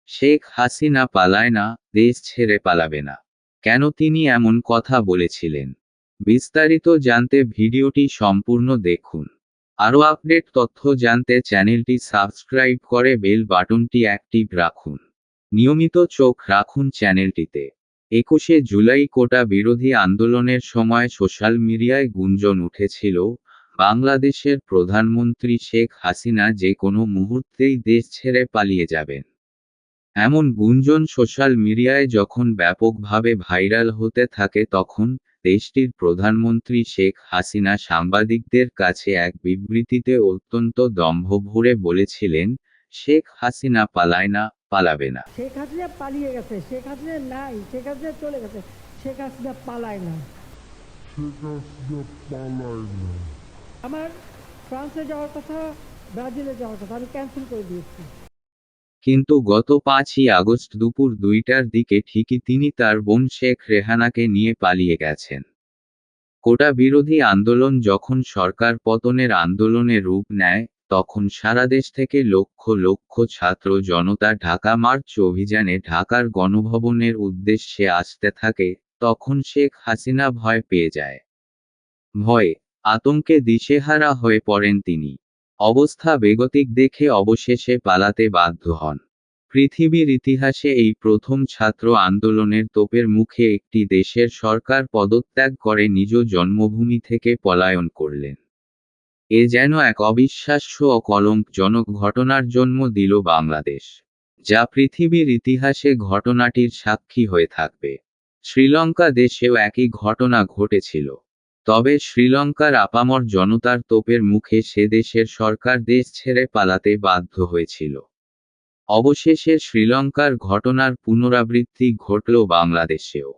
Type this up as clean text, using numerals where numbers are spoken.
শেখ হাসিনা পালায় না, দেশ ছেড়ে পালাবে না। কেন তিনি এমন কথা বলেছিলেন? বিস্তারিত জানতে ভিডিওটি সম্পূর্ণ দেখুন। আরও আপডেট তথ্য জানতে চ্যানেলটি সাবস্ক্রাইব করে বেল বাটনটি অ্যাক্টিভ রাখুন। নিয়মিত চোখ রাখুন চ্যানেলটিতে। 21শে জুলাই কোটা বিরোধী আন্দোলনের সময় সোশ্যাল মিডিয়ায় গুঞ্জন উঠেছিল, বাংলাদেশের প্রধানমন্ত্রী শেখ হাসিনা যে কোনো মুহূর্তেই দেশ ছেড়ে পালিয়ে যাবেন। এমন গুঞ্জন সোশ্যাল মিডিয়ায় যখন ব্যাপকভাবে ভাইরাল হতে থাকে তখন দেশটির প্রধানমন্ত্রী শেখ হাসিনা সাংবাদিকদের কাছে এক বিবৃতিতে অত্যন্ত দম্ভ ভরে বলেছিলেন, শেখ হাসিনা পালায় না, পালাবে না। শেখ হাসিনা পালিয়ে গেছে, শেখ হাসিনা নাই, শেখ হাসিনা চলে গেছে, শেখ হাসিনা পালায় না। আমার ফ্রান্সে যাওয়ার কথা, ব্রাজিলে যাওয়ার কথা আমি ক্যান্সেল করে দিয়েছি। কিন্তু গত 5ই আগস্ট দুপুর 2টার দিকে ঠিকই তিনি তার বোন শেখ রেহানাকে নিয়ে পালিয়ে গেছেন। কোটা বিরোধী আন্দোলন যখন সরকার পতনের আন্দোলনে রূপ নেয়, তখন সারা দেশ থেকে লক্ষ লক্ষ ছাত্র জনতা ঢাকা মার্চ অভিযানে ঢাকার গণভবনের উদ্দেশ্যে আসতে থাকে, তখন শেখ হাসিনা ভয় পেয়ে যায়। ভয়ে, আতঙ্কে দিশেহারা হয়ে পড়েন তিনি। অবস্থা বেগতিক দেখে অবশেষে পালাতে বাধ্য হন। পৃথিবীর ইতিহাসে এই প্রথম ছাত্র আন্দোলনের তোপের মুখে একটি দেশের সরকার পদত্যাগ করে নিজ জন্মভূমি থেকে পলায়ন করলেন। এ যেন এক অবিশ্বাস্য ও কলঙ্কজনক ঘটনার জন্ম দিল বাংলাদেশ, যা পৃথিবীর ইতিহাসে ঘটনাটির সাক্ষী হয়ে থাকবে। শ্রীলঙ্কা দেশেও একই ঘটনা ঘটেছিল। তবে শ্রীলঙ্কার আপামর জনতার তোপের মুখে সে দেশের সরকার দেশ ছেড়ে পালাতে বাধ্য হয়েছিল। অবশেষে শ্রীলঙ্কার ঘটনার পুনরাবৃত্তি ঘটল বাংলাদেশেও।